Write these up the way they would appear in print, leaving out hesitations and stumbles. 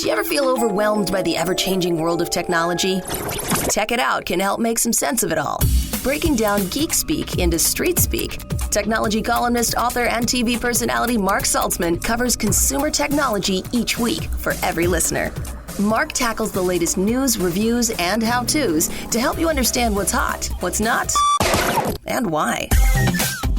Do you ever feel overwhelmed by the ever-changing world of technology? Tech It Out can help make some sense of it all. Breaking down geek speak into street speak, technology columnist, author, and TV personality Mark Saltzman covers consumer technology each week for every listener. Mark tackles the latest news, reviews, and how-tos to help you understand what's hot, what's not, and why.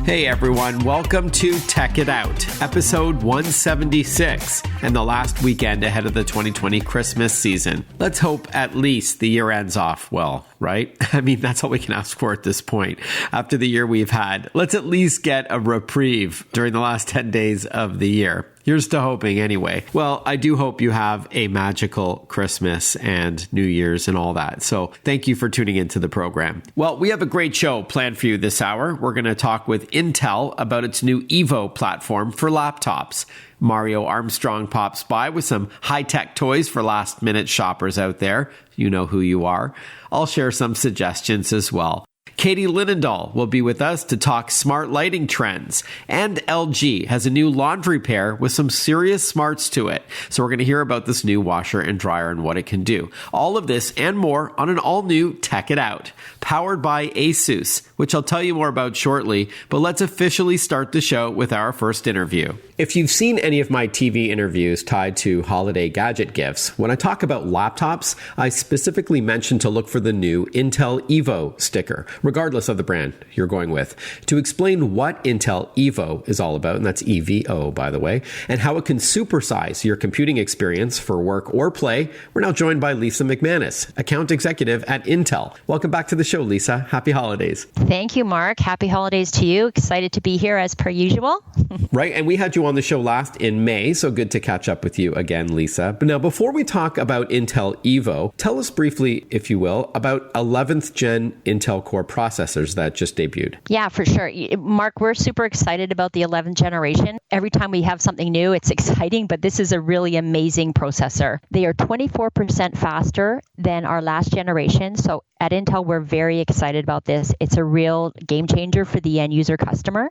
Hey everyone, welcome to Tech It Out, episode 176, and the last weekend ahead of the 2020 Christmas season. Let's hope at least the year ends off well, right? I mean, that's all we can ask for at this point. After the year we've had, let's at least get a reprieve during the last 10 days of the year. Here's to hoping anyway. Well, I do hope you have a magical Christmas and New Year's and all that. So thank you for tuning into the program. Well, we have a great show planned for you this hour. We're going to talk with Intel about its new Evo platform for laptops. Mario Armstrong pops by with some high-tech toys for last-minute shoppers out there. You know who you are. I'll share some suggestions as well. Katie Linendoll will be with us to talk smart lighting trends. And LG has a new laundry pair with some serious smarts to it. So we're going to hear about this new washer and dryer and what it can do. All of this and more on an all-new Tech It Out, powered by Asus, which I'll tell you more about shortly. But let's officially start the show with our first interview. If you've seen any of my TV interviews tied to holiday gadget gifts, when I talk about laptops, I specifically mention to look for the new Intel Evo sticker, regardless of the brand you're going with. To explain what Intel Evo is all about, and that's EVO, by the way, and how it can supersize your computing experience for work or play, we're now joined by Lisa McManus, account executive at Intel. Welcome back to the show, Lisa. Happy holidays. Thank you, Mark. Happy holidays to you. Excited to be here as per usual. Right, and we had you on the show last in May, so good to catch up with you again, Lisa. But now, before we talk about Intel Evo, tell us briefly, if you will, about 11th gen Intel Core processors that just debuted. Yeah, for sure. Mark, we're super excited about the 11th generation. Every time we have something new, it's exciting, but this is a really amazing processor. They are 24% faster than our last generation. So at Intel, we're very excited about this. It's a real game changer for the end user customer.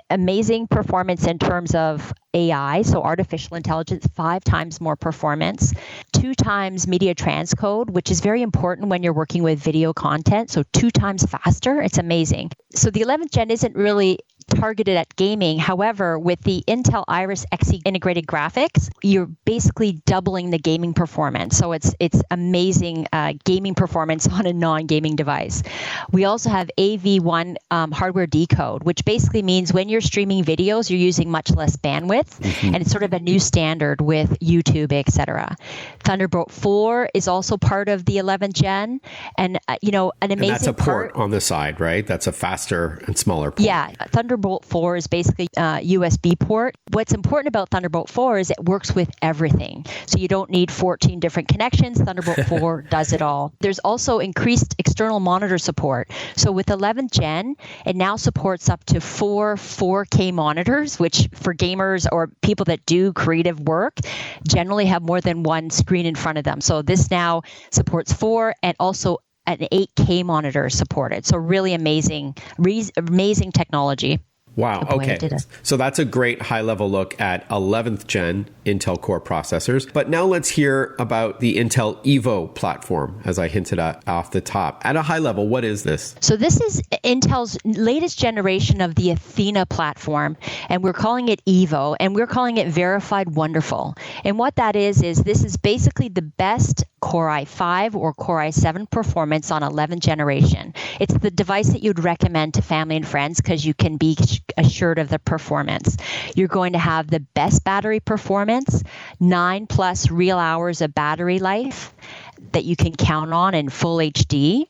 Amazing performance in terms of AI, so artificial intelligence, 5 times more performance, 2 times media transcode, which is very important when you're working with video content, so 2 times faster. It's amazing. So the 11th gen isn't really targeted at gaming. However, with the Intel Iris Xe integrated graphics, you're basically doubling the gaming performance. So it's amazing gaming performance on a non-gaming device. We also have AV1 hardware decode, which basically means when you're streaming videos, you're using much less bandwidth, and it's sort of a new standard with YouTube, etc. Thunderbolt 4 is also part of the 11th gen, and an amazing and that's a port on the side, right? That's a faster and smaller port. Yeah, Thunderbolt 4 is basically a USB port. What's important about Thunderbolt 4 is it works with everything. So you don't need 14 different connections. Thunderbolt 4 does it all. There's also increased external monitor support. So with 11th gen, it now supports up to 4 4K monitors, which for gamers or people that do creative work generally have more than one screen in front of them. So this now supports 4 and also an 8K monitor supported. So really amazing technology. Wow. Okay. So that's a great high-level look at 11th gen Intel Core processors. But now let's hear about the Intel Evo platform, as I hinted at off the top. At a high level, what is this? So this is Intel's latest generation of the Athena platform, and we're calling it Evo, and we're calling it Verified Wonderful. And what that is this is basically the best Core i5 or Core i7 performance on 11th generation. It's the device that you'd recommend to family and friends because you can be assured of the performance. You're going to have the best battery performance, 9+ real hours of battery life that you can count on in full HD.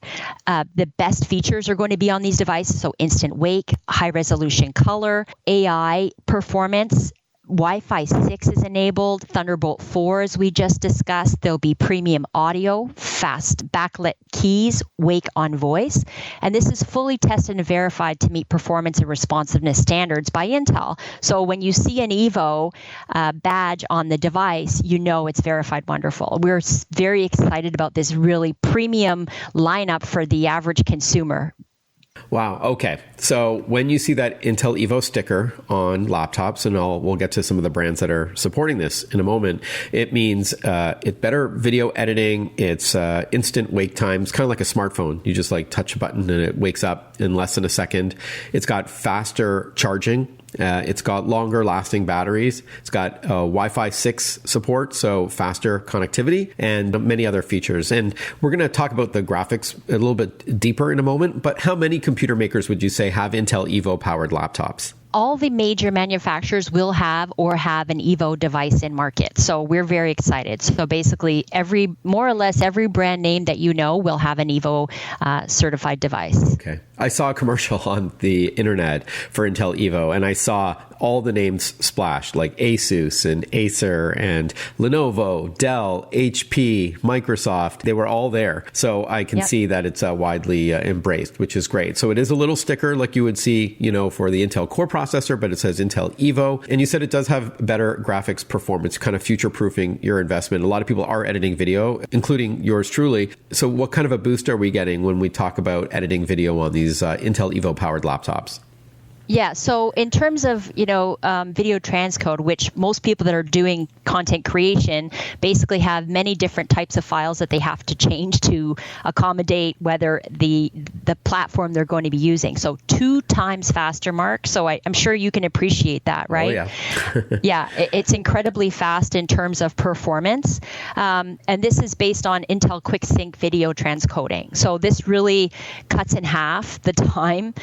The best features are going to be on these devices, so instant wake, high resolution color, AI performance, Wi-Fi 6 is enabled, Thunderbolt 4 as we just discussed. There'll be premium audio, fast backlit keys, wake on voice. And this is fully tested and verified to meet performance and responsiveness standards by Intel. So when you see an Evo badge on the device, you know it's Verified Wonderful. We're very excited about this really premium lineup for the average consumer. Wow. Okay. So when you see that Intel Evo sticker on laptops, and we'll get to some of the brands that are supporting this in a moment, it means it's better video editing. It's instant wake times, kind of like a smartphone. You just like touch a button and it wakes up in less than a second. It's got faster charging. It's got longer lasting batteries. It's got Wi-Fi 6 support, so faster connectivity, and many other features. And we're going to talk about the graphics a little bit deeper in a moment. But how many computer makers would you say have Intel Evo powered laptops? All the major manufacturers will have an Evo device in market. So we're very excited. So basically more or less every brand name that you know will have an Evo certified device. Okay. I saw a commercial on the internet for Intel Evo, and I saw all the names splashed, like Asus and Acer and Lenovo, Dell, HP, Microsoft. They were all there. So I can see that it's widely embraced, which is great. So it is a little sticker like you would see, for the Intel Core processor, but it says Intel Evo. And you said it does have better graphics performance, kind of future-proofing your investment. A lot of people are editing video, including yours truly. So what kind of a boost are we getting when we talk about editing video on these Intel Evo powered laptops? Yeah. So in terms of, video transcode, which most people that are doing content creation basically have many different types of files that they have to change to accommodate whether the platform they're going to be using. So 2 times faster, Mark. So I'm sure you can appreciate that, right? Oh, yeah. Yeah. It's incredibly fast in terms of performance. And this is based on Intel QuickSync video transcoding. So this really cuts in half the time,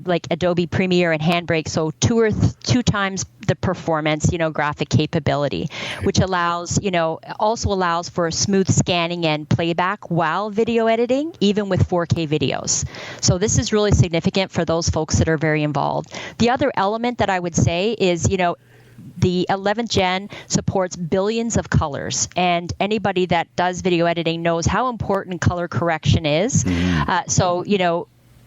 like Adobe Premiere and Handbrake, so 2 times the performance, graphic capability, which also allows for smooth scanning and playback while video editing, even with 4K videos. So this is really significant for those folks that are very involved. The other element that I would say is, the 11th gen supports billions of colors, and anybody that does video editing knows how important color correction is.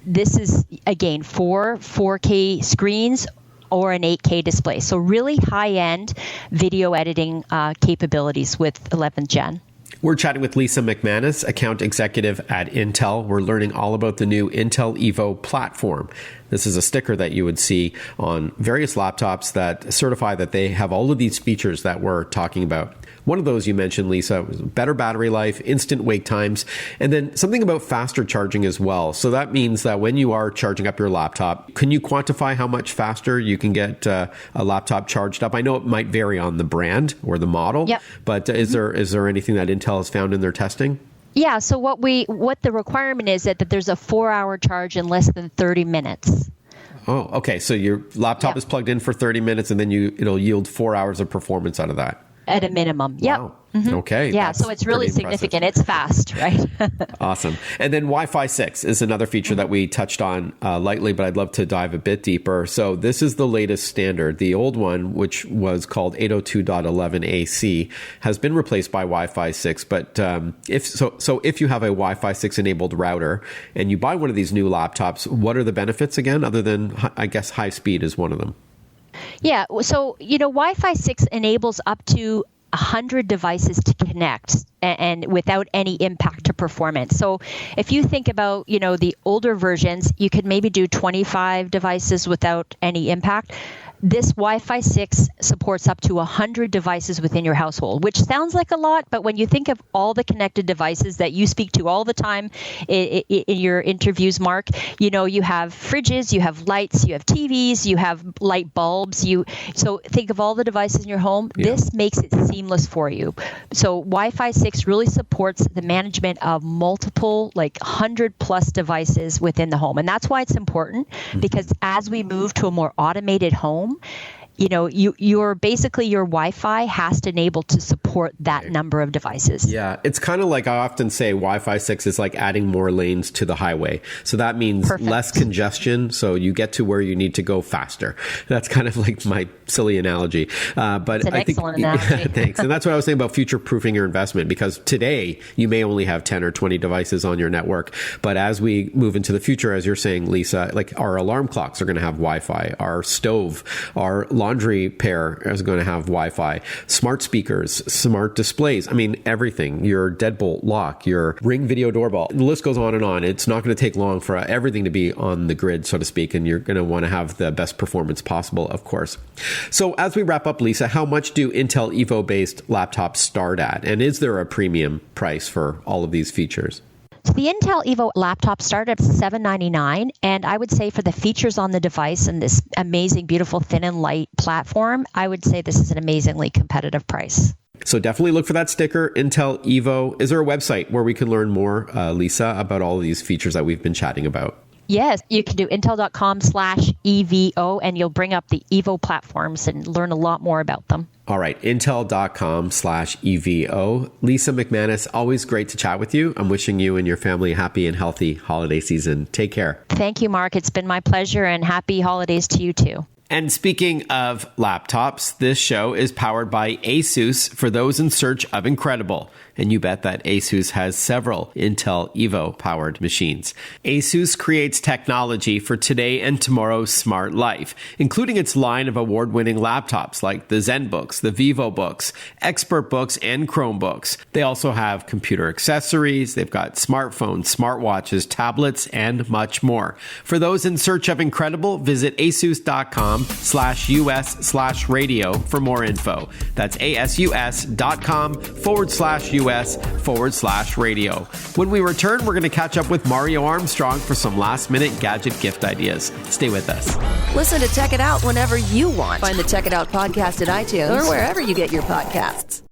This is, again, 4K screens or an 8K display. So really high-end video editing capabilities with 11th Gen. We're chatting with Lisa McManus, account executive at Intel. We're learning all about the new Intel Evo platform. This is a sticker that you would see on various laptops that certify that they have all of these features that we're talking about. One of those you mentioned, Lisa, was better battery life, instant wake times, and then something about faster charging as well. So that means that when you are charging up your laptop, can you quantify how much faster you can get a laptop charged up? I know it might vary on the brand or the model, but is there anything that Intel has found in their testing? Yeah, so what the requirement is that there's a 4-hour charge in less than 30 minutes. Oh, okay. So your laptop is plugged in for 30 minutes, and then it'll yield 4 hours of performance out of that. At a minimum. Yep. Wow. Okay. Yeah, so it's really significant. It's fast, right? Awesome. And then Wi-Fi 6 is another feature that we touched on lightly, but I'd love to dive a bit deeper. So this is the latest standard. The old one, which was called 802.11ac, has been replaced by Wi-Fi 6. But if you have a Wi-Fi 6 enabled router and you buy one of these new laptops, what are the benefits again, other than, I guess, high speed is one of them? Yeah, so, Wi-Fi 6 enables up to 100 devices to connect and without any impact to performance. So if you think about, the older versions, you could maybe do 25 devices without any impact. This Wi-Fi 6 supports up to 100 devices within your household, which sounds like a lot, but when you think of all the connected devices that you speak to all the time in your interviews, Mark, you have fridges, you have lights, you have TVs, you have light bulbs. So think of all the devices in your home. Yeah. This makes it seamless for you. So Wi-Fi 6 really supports the management of multiple, 100+ devices within the home. And that's why it's important, because as we move to a more automated home, your Wi-Fi has to enable to support that number of devices. Yeah, it's kind of like I often say Wi-Fi 6 is like adding more lanes to the highway. So that means less congestion, so you get to where you need to go faster. That's kind of like my silly analogy. But it's an excellent analogy. Thanks. And that's what I was saying about future-proofing your investment, because today you may only have 10 or 20 devices on your network. But as we move into the future, as you're saying, Lisa, like our alarm clocks are going to have Wi-Fi, our stove, our laundry pair is going to have Wi-Fi, smart speakers, smart displays. I mean, everything. Your deadbolt lock, your Ring video doorbell. The list goes on and on. It's not going to take long for everything to be on the grid, so to speak, and you're going to want to have the best performance possible, of course. So as we wrap up, Lisa, how much do Intel Evo-based laptops start at? And is there a premium price for all of these features? So the Intel Evo laptop started at $799, and I would say for the features on the device and this amazing, beautiful, thin and light platform, I would say this is an amazingly competitive price. So definitely look for that sticker, Intel Evo. Is there a website where we can learn more, Lisa, about all of these features that we've been chatting about? Yes, you can do intel.com/EVO, and you'll bring up the Evo platforms and learn a lot more about them. All right, intel.com/EVO. Lisa McManus, always great to chat with you. I'm wishing you and your family a happy and healthy holiday season. Take care. Thank you, Mark. It's been my pleasure, and happy holidays to you too. And speaking of laptops, this show is powered by Asus for those in search of incredible. And you bet that Asus has several Intel Evo powered machines. Asus creates technology for today and tomorrow's smart life, including its line of award-winning laptops like the ZenBooks, the VivoBooks, ExpertBooks, and Chromebooks. They also have computer accessories. They've got smartphones, smartwatches, tablets, and much more. For those in search of incredible, visit asus.com/US/radio for more info. That's asus.com/US/radio. When we return, we're going to catch up with Mario Armstrong for some last-minute gadget gift ideas. Stay with us. Listen to Tech It Out whenever you want. Find the Tech It Out podcast at iTunes or wherever you get your podcasts.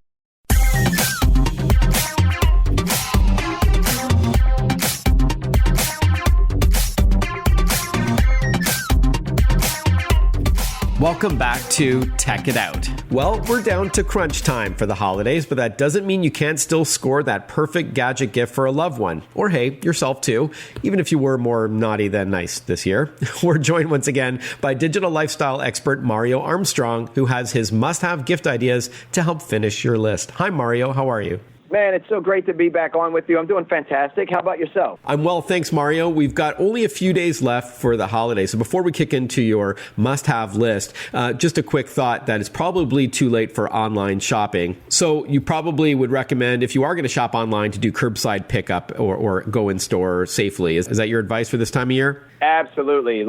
Welcome back to Tech It Out. Well, we're down to crunch time for the holidays, but that doesn't mean you can't still score that perfect gadget gift for a loved one. Or hey, yourself too, even if you were more naughty than nice this year. We're joined once again by digital lifestyle expert Mario Armstrong, who has his must-have gift ideas to help finish your list. Hi, Mario. How are you? Man, it's so great to be back on with you. I'm doing fantastic. How about yourself? I'm well, thanks, Mario. We've got only a few days left for the holidays. So before we kick into your must-have list, just a quick thought that it's probably too late for online shopping. So you probably would recommend, if you are going to shop online, to do curbside pickup or go in store safely. Is that your advice for this time of year? Absolutely.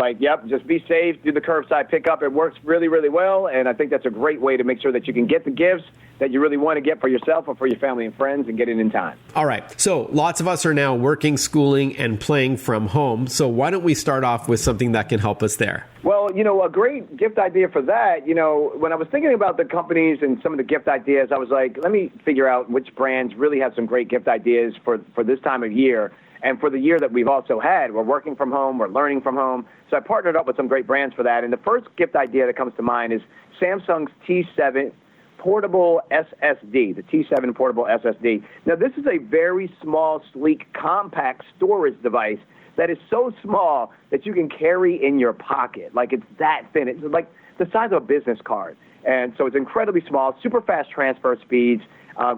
Just be safe, do the curbside pickup. It works really, really well, and I think that's a great way to make sure that you can get the gifts that you really want to get for yourself or for your family and friends and get it in time. All right. So lots of us are now working, schooling, and playing from home. So why don't we start off with something that can help us there? Well, a great gift idea for that, when I was thinking about the companies and some of the gift ideas, I was like, let me figure out which brands really have some great gift ideas for this time of year. And for the year that we've also had, we're working from home, we're learning from home. So I partnered up with some great brands for that. And the first gift idea that comes to mind is Samsung's T7 portable SSD, the T7 portable SSD. Now, this is a very small, sleek, compact storage device that is so small that you can carry in your pocket. Like, it's that thin. It's like the size of a business card. And so it's incredibly small, super fast transfer speeds,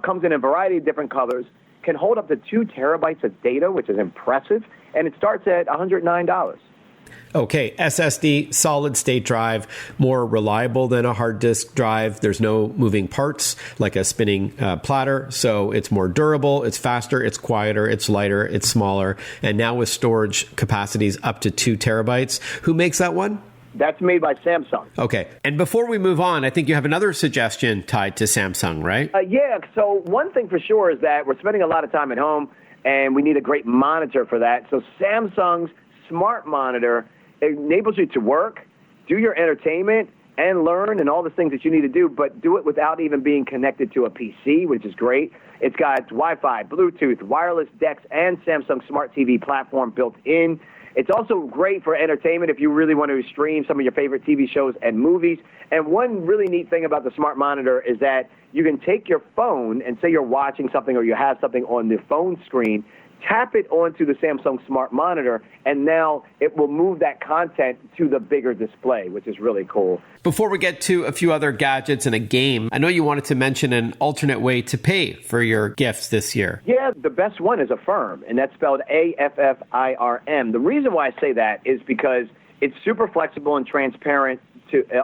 comes in a variety of different colors, can hold up to 2 terabytes of data, which is impressive, and it starts at $109. Okay, SSD, solid state drive, more reliable than a hard disk drive. There's no moving parts like a spinning platter, so it's more durable, it's faster, it's quieter, it's lighter, it's smaller, and now with storage capacities up to 2 terabytes. Who makes that one? That's made by Samsung. Okay. And before we move on, I think you have another suggestion tied to Samsung, right? Yeah. So one thing for sure is that we're spending a lot of time at home, and we need a great monitor for that. So Samsung's Smart Monitor enables you to work, do your entertainment, and learn, and all the things that you need to do, but do it without even being connected to a PC, which is great. It's got Wi-Fi, Bluetooth, wireless DeX, and Samsung Smart TV platform built in. It's also great for entertainment if you really want to stream some of your favorite TV shows and movies. And one really neat thing about the Smart Monitor is that you can take your phone and say you're watching something or you have something on the phone screen, tap it onto the Samsung Smart Monitor, and now it will move that content to the bigger display, which is really cool. Before we get to a few other gadgets and a game, I know you wanted to mention an alternate way to pay for your gifts this year. Yeah, the best one is Affirm, and that's spelled AFFIRM. The reason why I say that is because it's super flexible and transparent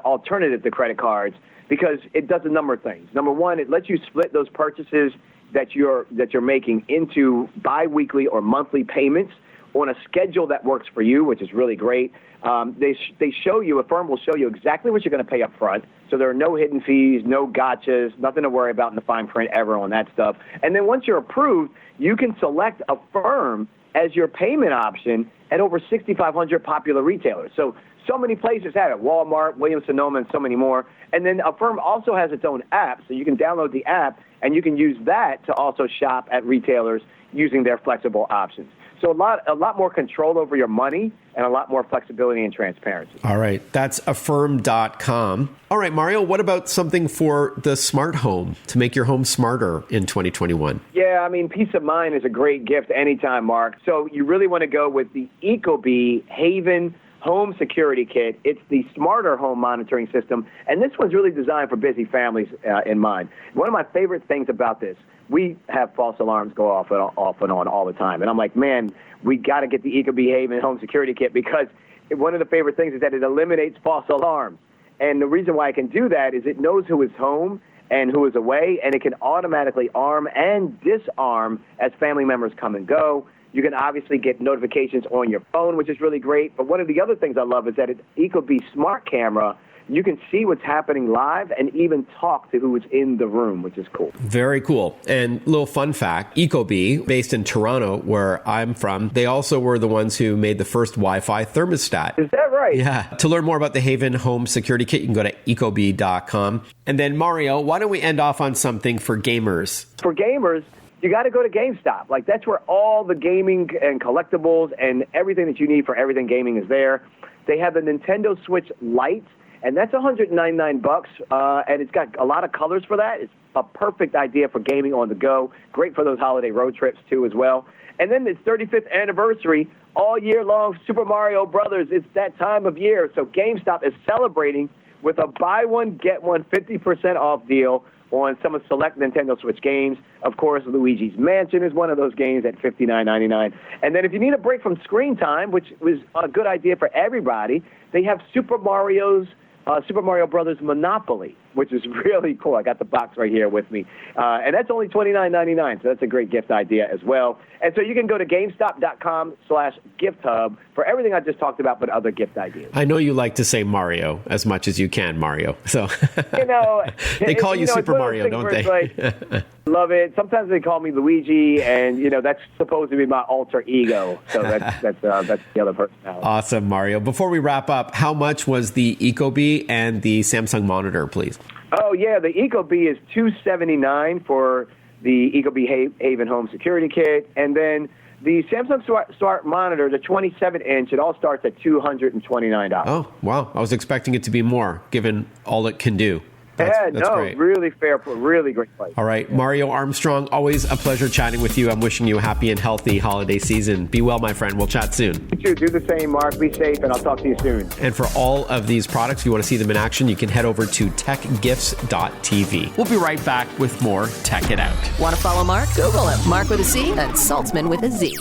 alternative to credit cards because it does a number of things. Number one, it lets you split those purchases that you're making into biweekly or monthly payments on a schedule that works for you, which is really great. They show you, a firm will show you exactly what you're going to pay up front. So there are no hidden fees, no gotchas, nothing to worry about in the fine print ever on that stuff. And then once you're approved, you can select a firm as your payment option at over 6,500 popular retailers. So many places have it, Walmart, Williams-Sonoma, and so many more. And then a firm also has its own app, so you can download the app, and you can use that to also shop at retailers using their flexible options. So a lot more control over your money and a lot more flexibility and transparency. All right. That's affirm.com. All right, Mario, what about something for the smart home to make your home smarter in 2021? Yeah, I mean, peace of mind is a great gift anytime, Mark. So you really want to go with the ecobee Haven Home Security Kit. It's the smarter home monitoring system, and this one's really designed for busy families in mind. One of my favorite things about this, we have false alarms go off and on all the time. And I'm like, man, we got to get the ecobee Haven Home Security Kit because one of the favorite things is that it eliminates false alarms. And the reason why I can do that is it knows who is home and who is away, and it can automatically arm and disarm as family members come and go. You can obviously get notifications on your phone, which is really great. But one of the other things I love is that it's ecobee Smart Camera. You can see what's happening live and even talk to who is in the room, which is cool. Very cool. And little fun fact, ecobee, based in Toronto, where I'm from, they also were the ones who made the first Wi-Fi thermostat. Is that right? Yeah. To learn more about the Haven Home Security Kit, you can go to ecobee.com. And then, Mario, why don't we end off on something for gamers? For gamers, you got to go to GameStop. Like, that's where all the gaming and collectibles and everything that you need for everything gaming is there. They have the Nintendo Switch Lite, and that's $199, and it's got a lot of colors for that. It's a perfect idea for gaming on the go. Great for those holiday road trips, too, as well. And then it's 35th anniversary, all year long, Super Mario Brothers. It's that time of year. So GameStop is celebrating with a buy one, get one 50% off deal on some of select Nintendo Switch games. Of course, Luigi's Mansion is one of those games at $59.99. And then if you need a break from screen time, which was a good idea for everybody, they have Super Mario Brothers Monopoly, which is really cool. I got the box right here with me. And that's only $29.99, so that's a great gift idea as well. And so you can go to GameStop.com/gift-hub for everything I just talked about, but other gift ideas. I know you like to say Mario as much as you can, Mario. So they call you Super Mario, don't they? Like, love it. Sometimes they call me Luigi, and that's supposed to be my alter ego. So that's the other personality. Awesome, Mario. Before we wrap up, how much was the ecobee and the Samsung monitor, please? Oh yeah, the ecobee is $279 for the ecobee Haven Home Security Kit, and then the Samsung Smart Monitor, the 27-inch, it all starts at $229. Oh wow, I was expecting it to be more, given all it can do. That's great. Really fair, really great price. All right, Mario Armstrong, always a pleasure chatting with you. I'm wishing you a happy and healthy holiday season. Be well, my friend. We'll chat soon. You too. Do the same, Mark. Be safe, and I'll talk to you soon. And for all of these products, if you want to see them in action, you can head over to techgifts.tv. We'll be right back with more Tech It Out. Want to follow Mark? Google him. Mark with a C and Saltzman with a Z.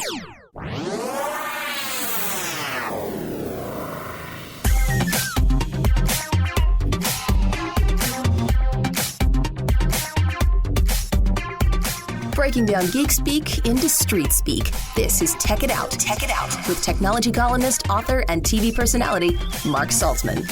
Breaking down geek speak into street speak. This is Tech It Out. Tech It Out with technology columnist, author, and TV personality Mark Saltzman.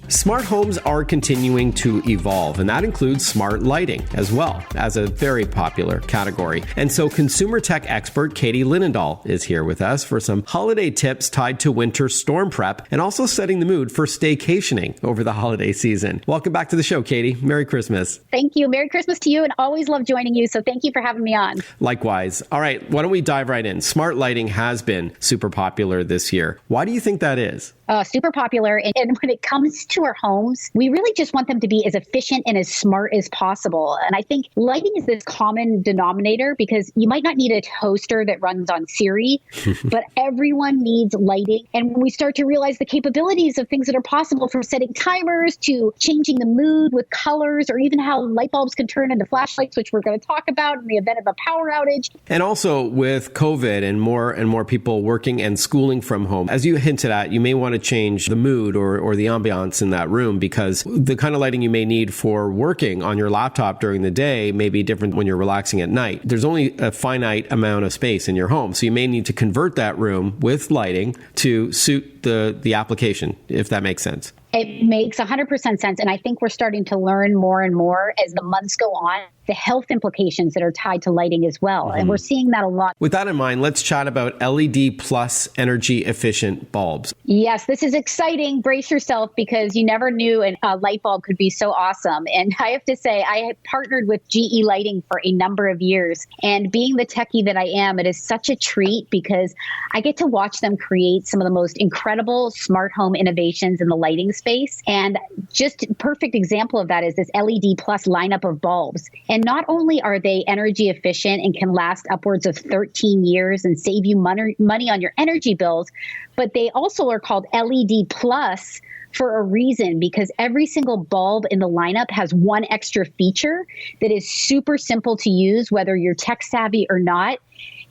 Smart homes are continuing to evolve, and that includes smart lighting as well as a very popular category. And so consumer tech expert Katie Linendoll is here with us for some holiday tips tied to winter storm prep and also setting the mood for staycationing over the holiday season. Welcome back to the show, Katie. Merry Christmas. Thank you. Merry Christmas to you, and always love joining you. So thank you for having me on. Likewise. All right, why don't we dive right in? Smart lighting has been super popular this year. Why do you think that is? Super popular. And when it comes to our homes, we really just want them to be as efficient and as smart as possible. And I think lighting is this common denominator because you might not need a toaster that runs on Siri, but everyone needs lighting. And when we start to realize the capabilities of things that are possible, from setting timers to changing the mood with colors, or even how light bulbs can turn into flashlights, which we're going to talk about in the event of a power outage. And also with COVID and more people working and schooling from home, as you hinted at, you may want to to change the mood or the ambiance in that room, because the kind of lighting you may need for working on your laptop during the day may be different when you're relaxing at night. There's only a finite amount of space in your home, so you may need to convert that room with lighting to suit the application, if that makes sense. It makes 100% sense. And I think we're starting to learn more and more as the months go on, the health implications that are tied to lighting as well. And we're seeing that a lot. With that in mind, let's chat about LED plus energy efficient bulbs. Yes, this is exciting. Brace yourself, because you never knew a light bulb could be so awesome. And I have to say, I have partnered with GE Lighting for a number of years. And being the techie that I am, it is such a treat because I get to watch them create some of the most incredible smart home innovations in the lighting space. And just a perfect example of that is this LED plus lineup of bulbs. And not only are they energy efficient and can last upwards of 13 years and save you money on your energy bills, but they also are called LED plus for a reason, because every single bulb in the lineup has one extra feature that is super simple to use, whether you're tech savvy or not.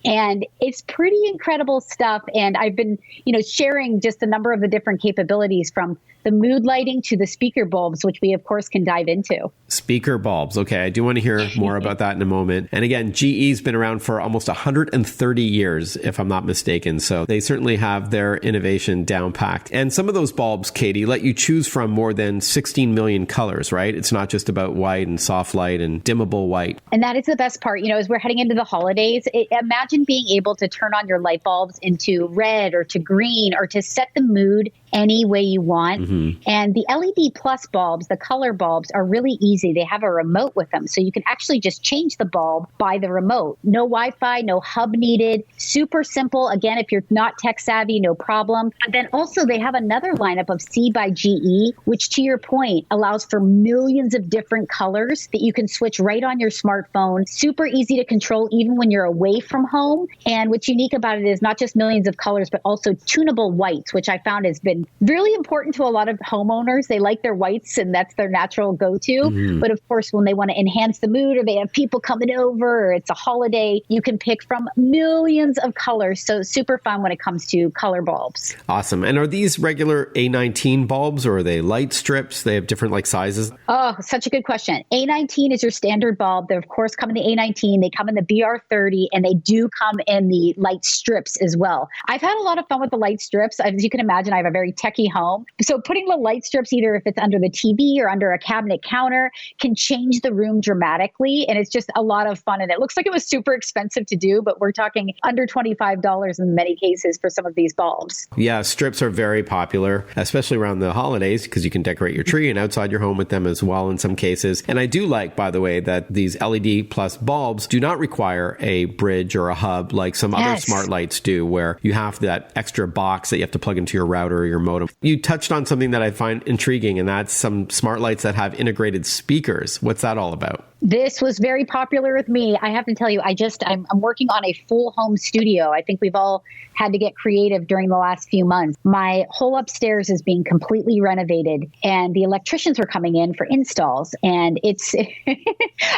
And it's pretty incredible stuff. And I've been, sharing just a number of the different capabilities, from the mood lighting to the speaker bulbs, which we, of course, can dive into. Speaker bulbs. Okay, I do want to hear more about that in a moment. And again, GE's been around for almost 130 years, if I'm not mistaken. So they certainly have their innovation down packed. And some of those bulbs, Katie, let you choose from more than 16 million colors, right? It's not just about white and soft light and dimmable white. And that is the best part. As we're heading into the holidays, imagine being able to turn on your light bulbs into red or to green, or to set the mood any way you want. And the LED plus bulbs, the color bulbs, are really easy. They have a remote with them, so you can actually just change the bulb by the remote. No Wi-Fi, no hub needed. Super simple. Again, if you're not tech savvy, no problem. But then also they have another lineup of C by GE, which, to your point, allows for millions of different colors that you can switch right on your smartphone. Super easy to control even when you're away from home. And what's unique about it is not just millions of colors, but also tunable whites, which I found has been really important to a lot of homeowners. They like their whites, and that's their natural go-to. But of course, when they want to enhance the mood, or they have people coming over, or it's a holiday, you can pick from millions of colors. So super fun when it comes to color bulbs. Awesome. And are these regular A19 bulbs, or are they light strips? They have different sizes? Oh, such a good question. A19 is your standard bulb. They, of course, come in the A19. They come in the BR30, and they do come in the light strips as well. I've had a lot of fun with the light strips. As you can imagine, I have a very techie home. So putting the light strips, either if it's under the TV or under a cabinet counter, can change the room dramatically. And it's just a lot of fun. And it looks like it was super expensive to do, but we're talking under $25 in many cases for some of these bulbs. Yeah, strips are very popular, especially around the holidays, because you can decorate your tree and outside your home with them as well in some cases. And I do like, by the way, that these LED plus bulbs do not require a bridge or a hub like some other smart lights do, where you have that extra box that you have to plug into your router or your modem. You touched on something that I find intriguing, and that's some smart lights that have integrated speakers. What's that all about? This was very popular with me. I have to tell you, I'm working on a full home studio. I think we've all had to get creative during the last few months. My whole upstairs is being completely renovated, and the electricians are coming in for installs. And it's,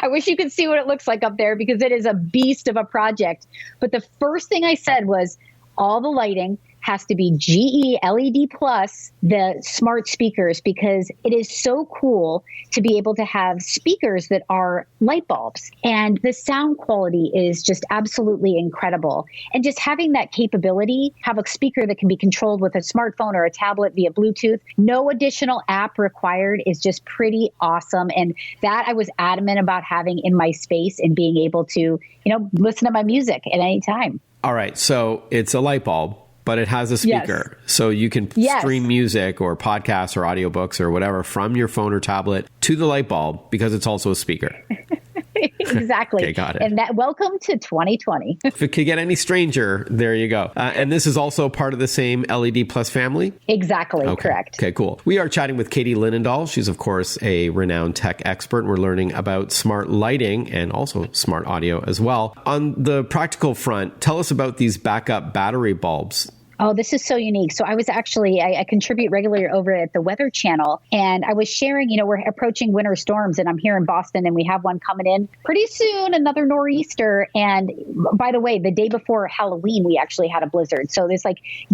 I wish you could see what it looks like up there, because it is a beast of a project. But the first thing I said was, all the lighting has to be GE LED plus the smart speakers, because it is so cool to be able to have speakers that are light bulbs. And the sound quality is just absolutely incredible. And just having that capability, have a speaker that can be controlled with a smartphone or a tablet via Bluetooth, no additional app required, is just pretty awesome. And that I was adamant about having in my space and being able to, listen to my music at any time. All right. So it's a light bulb, but it has a speaker. Yes. So you can stream music or podcasts or audiobooks or whatever from your phone or tablet to the light bulb, because it's also a speaker. Exactly. Okay, got it. And welcome to 2020. If it could get any stranger, there you go. And this is also part of the same LED Plus family? Exactly. Okay. Correct. Okay, cool. We are chatting with Katie Linendoll. She's, of course, a renowned tech expert. We're learning about smart lighting and also smart audio as well. On the practical front, tell us about these backup battery bulbs. Oh, this is so unique. So I contribute regularly over at the Weather Channel, and I was sharing, we're approaching winter storms, and I'm here in Boston, and we have one coming in pretty soon, another nor'easter. And by the way, the day before Halloween, we actually had a blizzard. So there's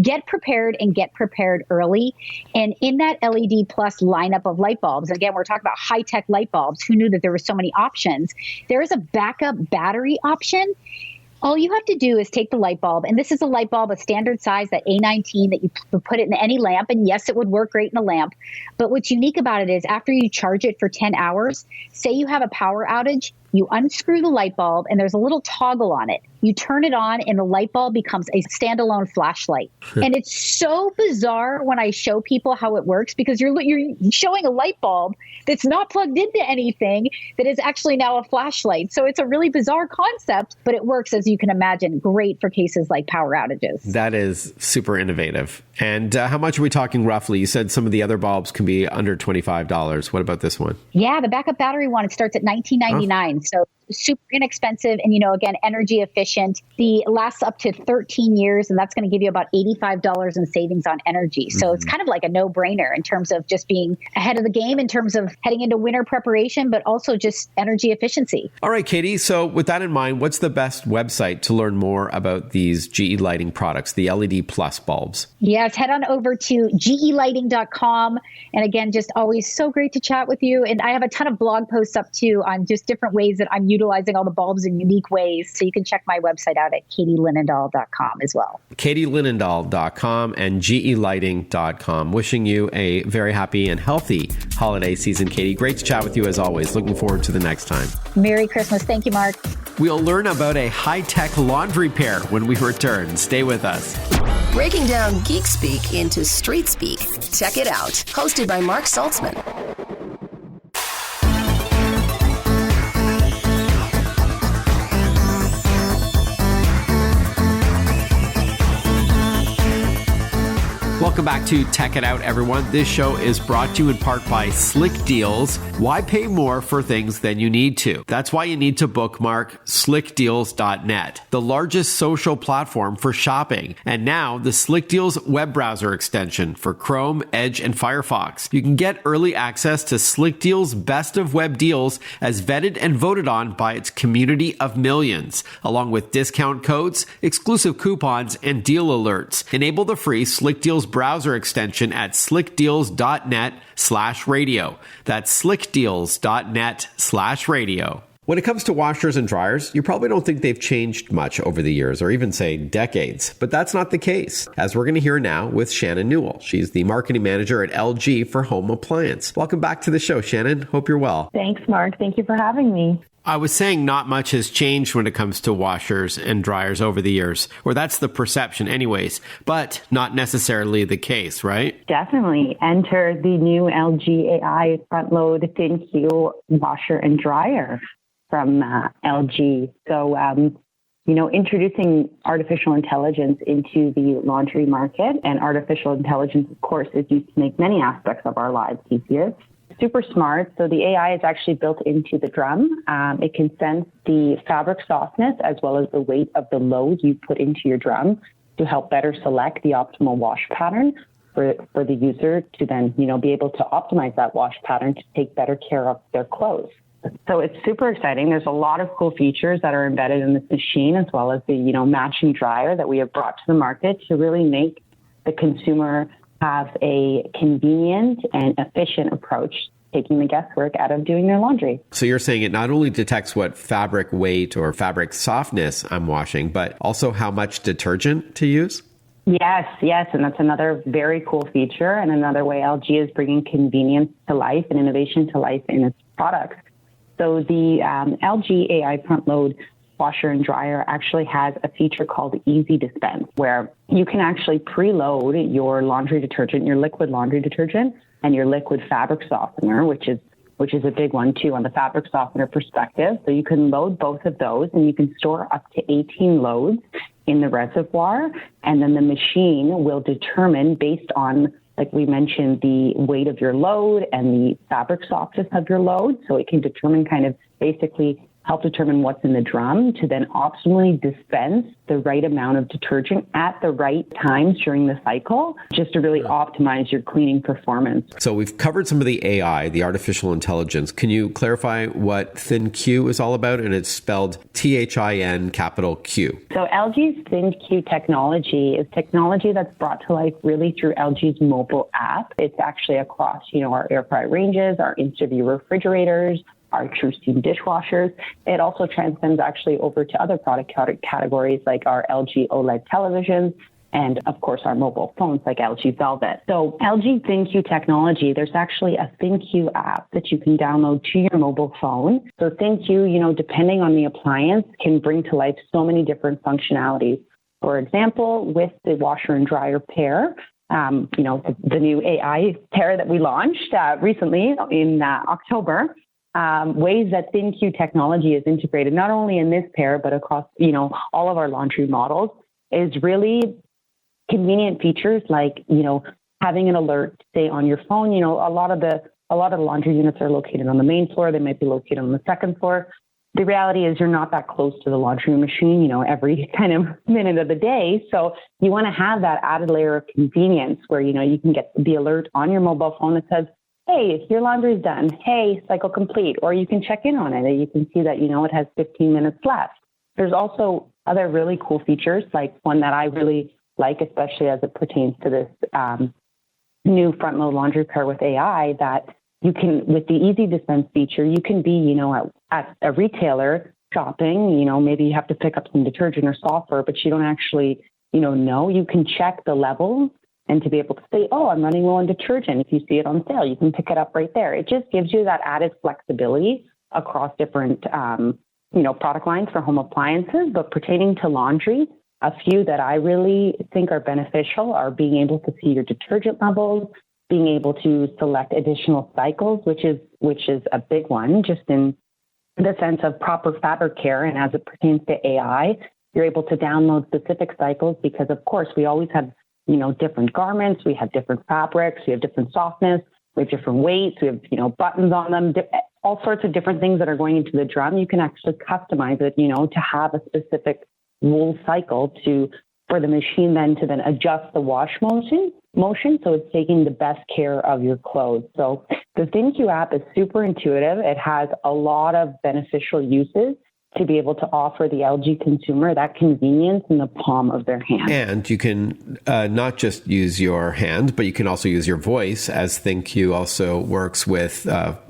get prepared and get prepared early. And in that LED Plus lineup of light bulbs, again, we're talking about high-tech light bulbs. Who knew that there were so many options? There is a backup battery option. All you have to do is take the light bulb, and this is a light bulb, a standard size, that A19 that you put it in any lamp, and yes, it would work great in a lamp. But what's unique about it is after you charge it for 10 hours, say you have a power outage, you unscrew the light bulb, and there's a little toggle on it. You turn it on, and the light bulb becomes a standalone flashlight. And it's so bizarre when I show people how it works, because you're showing a light bulb that's not plugged into anything that is actually now a flashlight. So it's a really bizarre concept, but it works, as you can imagine, great for cases like power outages. That is super innovative. And how much are we talking roughly? You said some of the other bulbs can be under $25. What about this one? Yeah, the backup battery one, it starts at $19.99. So super inexpensive and, again, energy efficient. The lasts up to 13 years, and that's going to give you about $85 in savings on energy. So it's kind of like a no-brainer in terms of just being ahead of the game in terms of heading into winter preparation, but also just energy efficiency. All right, Katie. So with that in mind, what's the best website to learn more about these GE lighting products, the LED Plus bulbs? Yes, head on over to gelighting.com. And again, just always so great to chat with you. And I have a ton of blog posts up too on just different ways that I'm utilizing all the bulbs in unique ways. So you can check my website out at katielinendoll.com as well. katielinendoll.com and gelighting.com. Wishing you a very happy and healthy holiday season, Katie. Great to chat with you as always. Looking forward to the next time. Merry Christmas. Thank you, Mark. We'll learn about a high-tech laundry pair when we return. Stay with us. Breaking down geek speak into street speak. Check it out. Hosted by Mark Saltzman. Welcome back to Tech It Out, everyone. This show is brought to you in part by Slick Deals. Why pay more for things than you need to? That's why you need to bookmark slickdeals.net, the largest social platform for shopping. And now the Slick Deals web browser extension for Chrome, Edge, and Firefox. You can get early access to Slick Deals' best of web deals as vetted and voted on by its community of millions, along with discount codes, exclusive coupons, and deal alerts. Enable the free Slick Deals browser extension at slickdeals.net/radio. That's slickdeals.net/radio. When it comes to washers and dryers, you probably don't think they've changed much over the years, or even say decades, but that's not the case, as we're going to hear now with Shannon Newell. She's the marketing manager at LG for home appliance. Welcome back to the show, Shannon. Hope you're well. Thanks, Mark. Thank you for having me. I was saying not much has changed when it comes to washers and dryers over the years, or that's the perception anyways, but not necessarily the case, right? Definitely. Enter the new LG AI front load thin heel washer and dryer from LG. So, introducing artificial intelligence into the laundry market, and artificial intelligence, of course, is used to make many aspects of our lives easier. Super smart. So the AI is actually built into the drum. It can sense the fabric softness as well as the weight of the load you put into your drum to help better select the optimal wash pattern for the user to then, be able to optimize that wash pattern to take better care of their clothes. So it's super exciting. There's a lot of cool features that are embedded in this machine, as well as the, matching dryer that we have brought to the market to really make the consumer have a convenient and efficient approach, taking the guesswork out of doing their laundry. So you're saying it not only detects what fabric weight or fabric softness I'm washing, but also how much detergent to use? Yes. And that's another very cool feature, and another way LG is bringing convenience to life and innovation to life in its products. So the LG AI front load washer and dryer actually has a feature called Easy Dispense, where you can actually preload your laundry detergent, your liquid laundry detergent, and your liquid fabric softener, which is a big one too on the fabric softener perspective. So you can load both of those, and you can store up to 18 loads in the reservoir, and then the machine will determine, based on, like we mentioned, the weight of your load and the fabric softness of your load. So it can determine kind of basically help determine what's in the drum to then optimally dispense the right amount of detergent at the right times during the cycle, just to really optimize your cleaning performance. So we've covered some of the AI, the artificial intelligence. Can you clarify what ThinQ is all about? And it's spelled THIN capital Q. So LG's ThinQ technology is technology that's brought to life really through LG's mobile app. It's actually across, our air fryer ranges, our InstaView refrigerators, our TruSteam dishwashers. It also transcends actually over to other product categories like our LG OLED televisions and, of course, our mobile phones like LG Velvet. So LG ThinQ technology, there's actually a ThinQ app that you can download to your mobile phone. So ThinQ, depending on the appliance, can bring to life so many different functionalities. For example, with the washer and dryer pair, the new AI pair that we launched recently in October, ways that ThinQ technology is integrated, not only in this pair, but across, all of our laundry models, is really convenient features like, having an alert, say, on your phone. A lot of the laundry units are located on the main floor. They might be located on the second floor. The reality is you're not that close to the laundry machine, every kind of minute of the day. So you want to have that added layer of convenience where, you can get the alert on your mobile phone that says, hey, your laundry's done. Hey, cycle complete. Or you can check in on it and you can see that, it has 15 minutes left. There's also other really cool features, like one that I really like, especially as it pertains to this new front load laundry pair with AI, that you can, with the easy dispense feature, you can be, at a retailer shopping, maybe you have to pick up some detergent or software, but you don't actually, know. You can check the levels and to be able to say, oh, I'm running low on detergent. If you see it on sale, you can pick it up right there. It just gives you that added flexibility across different, product lines for home appliances. But pertaining to laundry, a few that I really think are beneficial are being able to see your detergent levels, being able to select additional cycles, which is a big one, just in the sense of proper fabric care. And as it pertains to AI, you're able to download specific cycles because, of course, we always have different garments, we have different fabrics, we have different softness, we have different weights, we have, buttons on them, all sorts of different things that are going into the drum. You can actually customize it, to have a specific wool cycle for the machine then to then adjust the wash motion. So it's taking the best care of your clothes. So the ThinQ app is super intuitive. It has a lot of beneficial uses to be able to offer the LG consumer that convenience in the palm of their hand. And you can not just use your hand, but you can also use your voice, as ThinQ also works with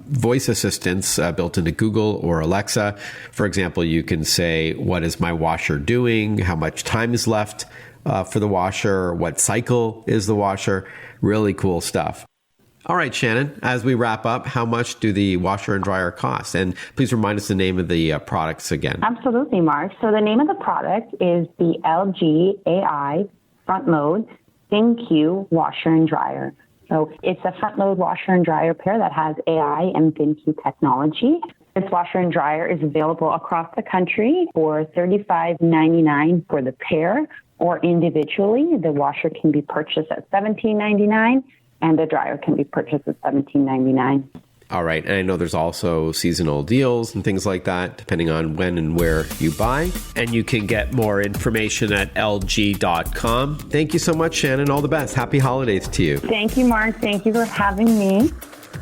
voice assistants built into Google or Alexa. For example, you can say, what is my washer doing? How much time is left for the washer? What cycle is the washer? Really cool stuff. All right, Shannon, as we wrap up, how much do the washer and dryer cost? And please remind us the name of the products again. Absolutely, Mark. So the name of the product is the LG AI Front Load ThinQ Washer and Dryer. So it's a front load washer and dryer pair that has AI and ThinQ technology. This washer and dryer is available across the country for $35.99 for the pair, or individually, the washer can be purchased at $17.99. And the dryer can be purchased at $17.99. All right. And I know there's also seasonal deals and things like that, depending on when and where you buy. And you can get more information at lg.com. Thank you so much, Shannon. All the best. Happy holidays to you. Thank you, Mark. Thank you for having me.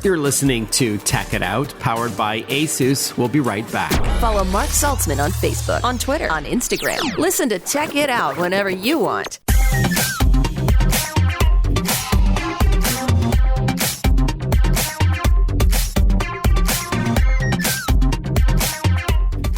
You're listening to Tech It Out, powered by Asus. We'll be right back. Follow Mark Saltzman on Facebook, on Twitter, on Instagram. Listen to Tech It Out whenever you want.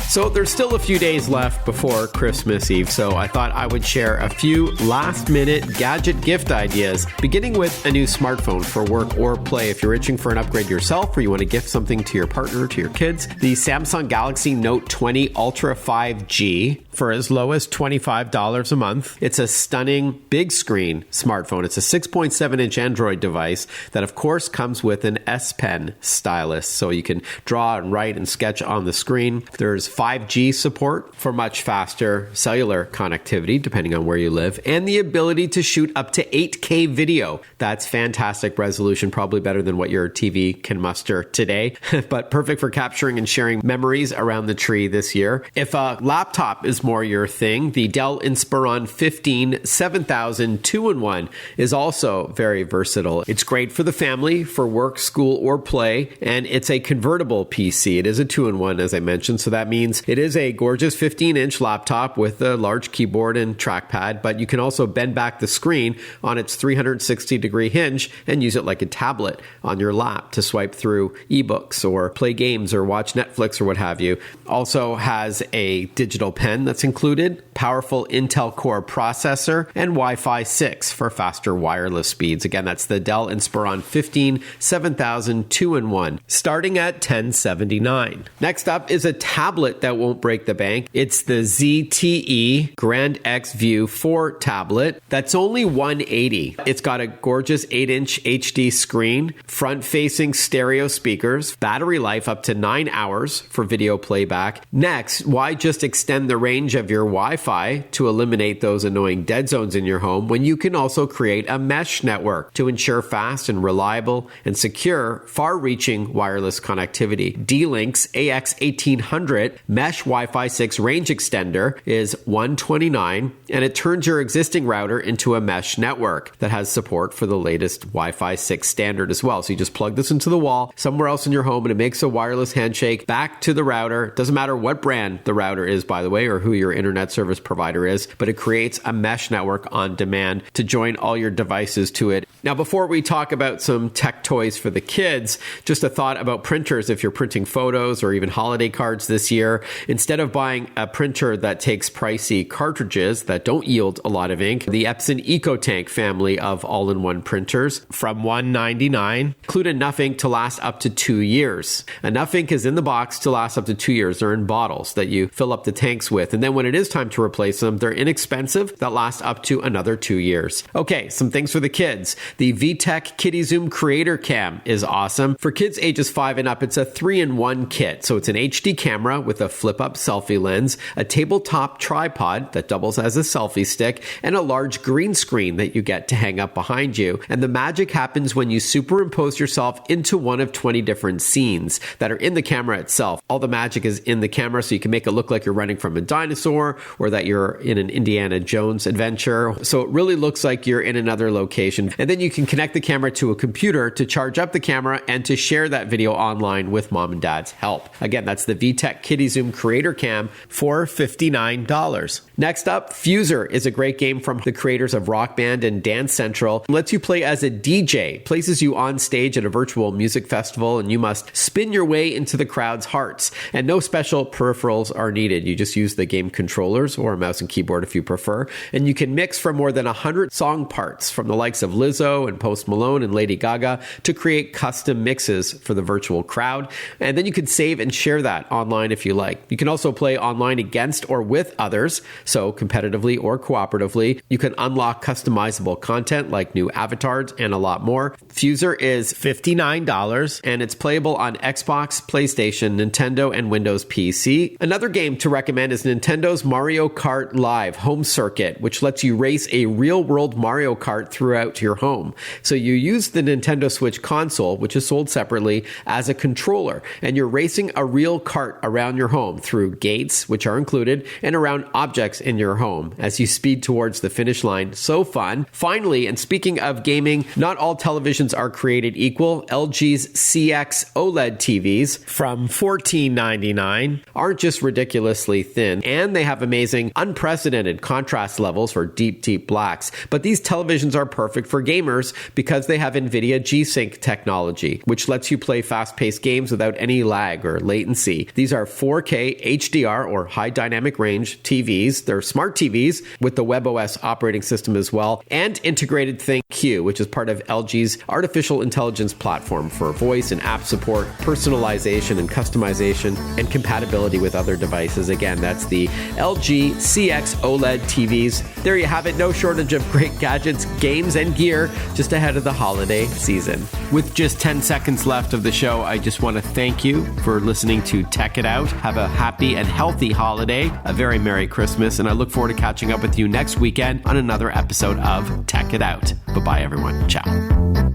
So there's still a few days left before Christmas Eve, so I thought I would share a few last-minute gadget gift ideas, beginning with a new smartphone for work or play. If you're itching for an upgrade yourself or you want to gift something to your partner, to your kids, the Samsung Galaxy Note 20 Ultra 5G for as low as $25 a month. It's a stunning big screen smartphone. It's a 6.7-inch Android device that, of course, comes with an S Pen stylus, so you can draw and write and sketch on the screen. There's 5G support for much faster cellular connectivity, depending on where you live, and the ability to shoot up to 8K video. That's fantastic resolution, probably better than what your TV can muster today, but perfect for capturing and sharing memories around the tree this year. If a laptop is more your thing, the Dell Inspiron 15 7000 2-in-1 is also very versatile. It's great for the family, for work, school, or play, and it's a convertible PC. It is a 2-in-1, as I mentioned, so that means it is a gorgeous 15-inch laptop with a large keyboard and trackpad, but you can also bend back the screen on its 360-degree hinge and use it like a tablet on your lap to swipe through ebooks or play games or watch Netflix or what have you. Also has a digital pen that's included, powerful Intel Core processor, and Wi-Fi 6 for faster wireless speeds. Again, that's the Dell Inspiron 15 7000 2-in-1, starting at $1,079. Next up is a tablet that won't break the bank. It's the ZTE Grand X View 4 tablet. That's only $180. It's got a gorgeous 8-inch HD screen, front-facing stereo speakers, battery life up to 9 hours for video playback. Next, why just extend the range of your Wi-Fi to eliminate those annoying dead zones in your home when you can also create a mesh network to ensure fast and reliable and secure, far-reaching wireless connectivity. D-Link's AX1800 Mesh Wi-Fi 6 range extender is $129, and it turns your existing router into a mesh network that has support for the latest Wi-Fi 6 standard as well. So you just plug this into the wall somewhere else in your home, and it makes a wireless handshake back to the router. Doesn't matter what brand the router is, by the way, or who your internet service provider is, but it creates a mesh network on demand to join all your devices to it. Now, before we talk about some tech toys for the kids, just a thought about printers. If you're printing photos or even holiday cards this year, instead of buying a printer that takes pricey cartridges that don't yield a lot of ink, the Epson EcoTank family of all-in-one printers from $199 include enough ink to last up to 2 years. Enough ink is in the box to last up to 2 years. They're in bottles that you fill up the tanks with. And then when it is time to replace them, they're inexpensive, that last up to another 2 years. Okay, some things for the kids. The VTech Kitty Zoom Creator Cam is awesome. For kids ages 5 and up, it's a 3-in-1 kit. So it's an HD camera with a flip-up selfie lens, a tabletop tripod that doubles as a selfie stick, and a large green screen that you get to hang up behind you. And the magic happens when you superimpose yourself into one of 20 different scenes that are in the camera itself. All the magic is in the camera, so you can make it look like you're running from a dinosaur or that you're in an Indiana Jones adventure. So it really looks like you're in another location. And then you can connect the camera to a computer to charge up the camera and to share that video online with mom and dad's help. Again, that's the VTech Kitty Zoom Creator Cam for $59. Next up, Fuser is a great game from the creators of Rock Band and Dance Central. It lets you play as a DJ, places you on stage at a virtual music festival, and you must spin your way into the crowd's hearts. And no special peripherals are needed. You just use the game controllers or a mouse and keyboard if you prefer. And you can mix from more than 100 song parts from the likes of Lizzo and Post Malone and Lady Gaga to create custom mixes for the virtual crowd. And then you can save and share that online if you like. You can also play online against or with others, so competitively or cooperatively. You can unlock customizable content like new avatars and a lot more. Fuser is $59 and it's playable on Xbox, PlayStation, Nintendo, and Windows PC. Another game to recommend is Nintendo's Mario Kart Live Home Circuit, which lets you race a real-world Mario Kart throughout your home. So you use the Nintendo Switch console, which is sold separately, as a controller, and you're racing a real kart around your home through gates, which are included, and around objects in your home as you speed towards the finish line. So fun. Finally, and speaking of gaming, not all televisions are created equal. LG's CX OLED TVs from $14.99 aren't just ridiculously thin, and they have amazing, unprecedented contrast levels for deep, deep blacks. But these televisions are perfect for gamers because they have NVIDIA G-Sync technology, which lets you play fast-paced games without any lag or latency. These are 4K HDR or high dynamic range TVs. They're smart TVs with the WebOS operating system as well, and integrated ThinkQ, which is part of LG's artificial intelligence platform for voice and app support, personalization and customization, and compatibility with other devices. Again, that's the LG CX OLED TVs. There you have it. No shortage of great gadgets, games, and gear just ahead of the holiday season. With just 10 seconds left of the show, I just want to thank you for listening to Tech It Out. Have a happy and healthy holiday, a very Merry Christmas, and I look forward to catching up with you next weekend on another episode of Tech It Out. Bye-bye, everyone. Ciao.